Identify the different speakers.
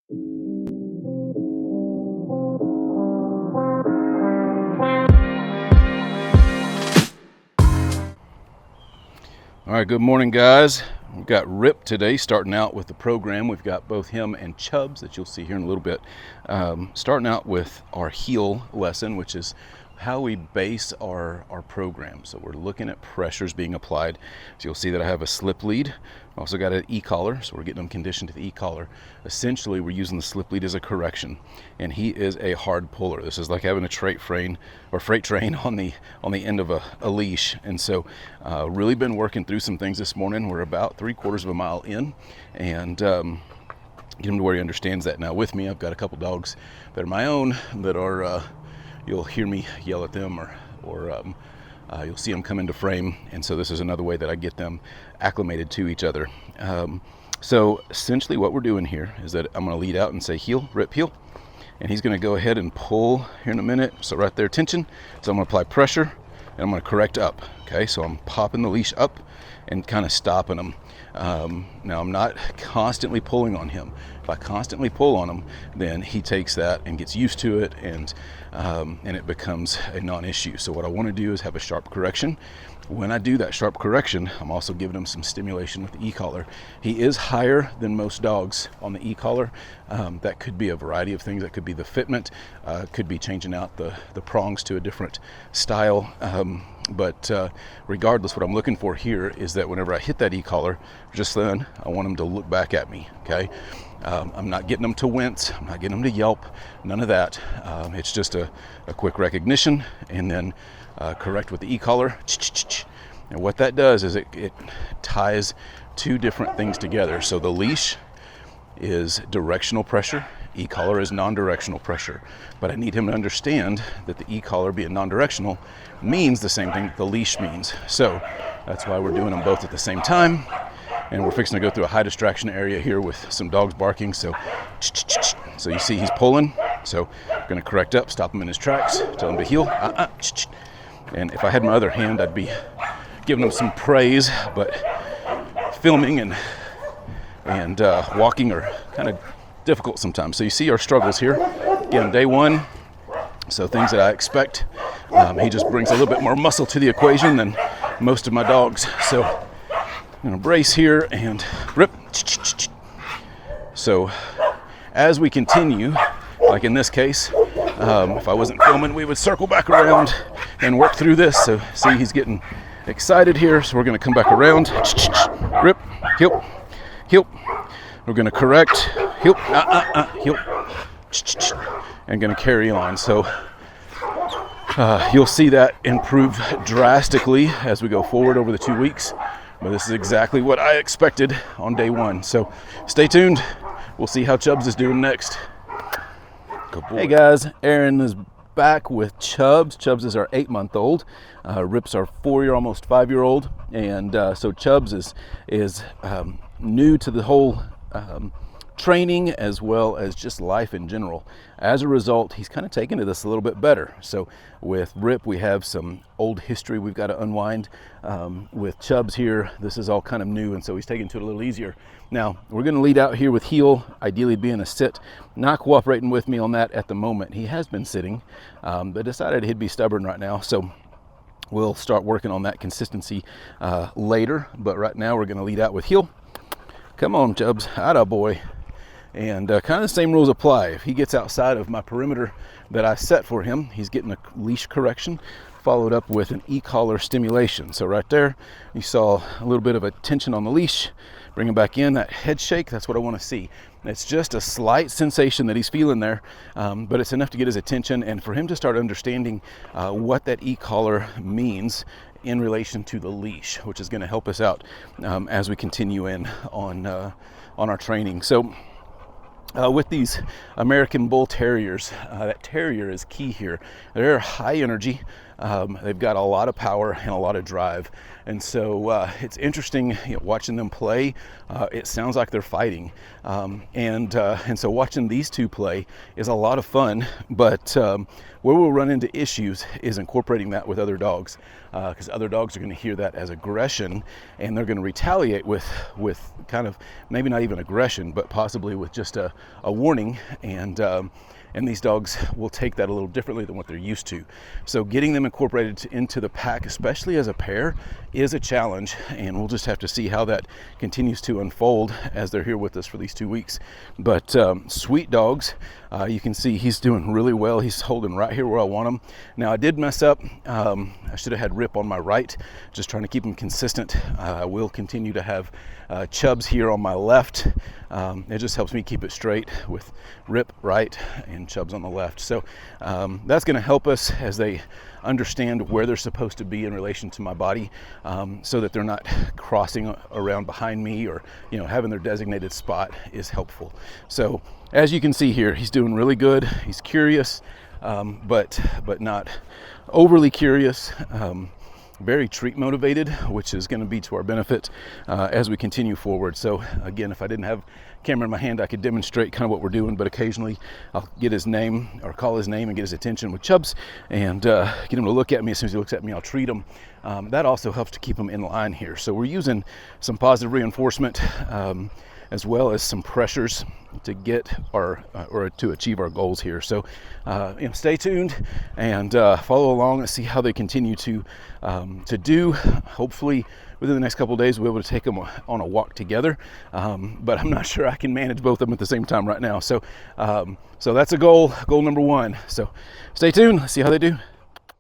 Speaker 1: All right, good morning, guys. We've got Rip today starting out with the program. We've got both him and Chubz that you'll see here in a little bit. Starting out with our heel lesson, which is how we base our program. So we're looking at pressures being applied. So you'll see that I have a slip lead. I also got an e-collar, so we're getting them conditioned to the e-collar. Essentially, we're using the slip lead as a correction, and he is a hard puller. This is like having a freight train on the end of a leash. And so really been working through some things this morning. We're about 3/4 of a mile in, and get him to where he understands that. Now with me, I've got a couple dogs that are my own that are you'll hear me yell at them, or you'll see them come into frame. And so this is another way that I get them acclimated to each other. So essentially what we're doing here is that I'm going to lead out and say heel, Rip, heel. And he's going to go ahead and pull here in a minute. So right there, tension. So I'm going to apply pressure, and I'm going to correct up. Okay, so I'm popping the leash up and kind of stopping him. Now I'm not constantly pulling on him. If I constantly pull on him, then he takes that and gets used to it, and it becomes a non-issue. So what I want to do is have a sharp correction. When I do that sharp correction, I'm also giving him some stimulation with the e-collar. He is higher than most dogs on the e-collar. That could be a variety of things. That could be the fitment, could be changing out the prongs to a different style. But regardless, what I'm looking for here is that whenever I hit that e-collar, just then, I want him to look back at me, okay? I'm not getting them to wince. I'm not getting them to yelp. None of that. It's just a quick recognition, and then correct with the e-collar. And what that does is it ties two different things together. So the leash is directional pressure. E-collar is non-directional pressure. But I need him to understand that the e-collar being non-directional means the same thing that the leash means. So that's why we're doing them both at the same time. And we're fixing to go through a high distraction area here with some dogs barking. So you see he's pulling. So I'm going to correct up, stop him in his tracks, tell him to heel. And if I had my other hand, I'd be giving him some praise. But filming and walking are kind of difficult sometimes. So you see our struggles here. Again, day one. So things that I expect. He just brings a little bit more muscle to the equation than most of my dogs. So I'm going to brace here and rip. So as we continue, like in this case, if I wasn't filming, we would circle back around and work through this. So see, he's getting excited here. So we're going to come back around. Rip, heel, heel. We're going to correct, heel, heel, and going to carry on. So you'll see that improve drastically as we go forward over the 2 weeks. But this is exactly what I expected on day one. So stay tuned. We'll see how Chubz is doing next. Hey guys, Aaron is back with Chubz. Chubz is our 8-month-old. Rip's our 4-year, almost 5-year-old. And so Chubz is new to the whole training as well as just life in general. As a result, he's kind of taken to this a little bit better. So with Rip, we have some old history we've got to unwind. With Chubz here, this is all kind of new, and so he's taking to it a little easier. Now, we're going to lead out here with heel, ideally being a sit. Not cooperating with me on that at the moment. He has been sitting, but decided he'd be stubborn right now. So we'll start working on that consistency later. But right now, we're going to lead out with heel. Come on, Chubz. Atta boy. And kind of the same rules apply. If he gets outside of my perimeter that I set for him, he's getting a leash correction followed up with an e-collar stimulation. So right there, you saw a little bit of a tension on the leash. Bring him back in, that head shake, that's what I want to see. It's just a slight sensation that he's feeling there, but it's enough to get his attention and for him to start understanding what that e-collar means in relation to the leash, which is going to help us out as we continue in on our training. So with these American Bull Terriers, that terrier is key here. They're high energy. They've got a lot of power and a lot of drive. And so it's interesting, watching them play. It sounds like they're fighting. And so watching these two play is a lot of fun. But where we'll run into issues is incorporating that with other dogs, because other dogs are going to hear that as aggression, and they're going to retaliate with kind of maybe not even aggression, but possibly with just a warning. And these dogs will take that a little differently than what they're used to. So getting them incorporated into the pack, especially as a pair, is a challenge, and we'll just have to see how that continues to unfold as they're here with us for these 2 weeks. But sweet dogs, you can see he's doing really well. He's holding right here where I want him. Now I did mess up. I should have had Rip on my right, just trying to keep him consistent. I will continue to have Chubz here on my left. It just helps me keep it straight with Rip right and Chubz on the left. So that's going to help us as they understand where they're supposed to be in relation to my body, so that they're not crossing around behind me, or having their designated spot is helpful. So as you can see here, he's doing really good. He's curious, but not overly curious. Very treat motivated, which is going to be to our benefit as we continue forward. So again, if I didn't have camera in my hand, I could demonstrate kind of what we're doing, but occasionally I'll get his name or call his name and get his attention with Chubz, and get him to look at me. As soon as he looks at me, I'll treat him. That also helps to keep him in line here. So we're using some positive reinforcement, as well as some pressures to get or to achieve our goals here. So stay tuned and follow along and see how they continue to do. Hopefully within the next couple of days we'll be able to take them on a walk together, but I'm not sure I can manage both of them at the same time right now. So that's a goal number one. So stay tuned, let's see how they do.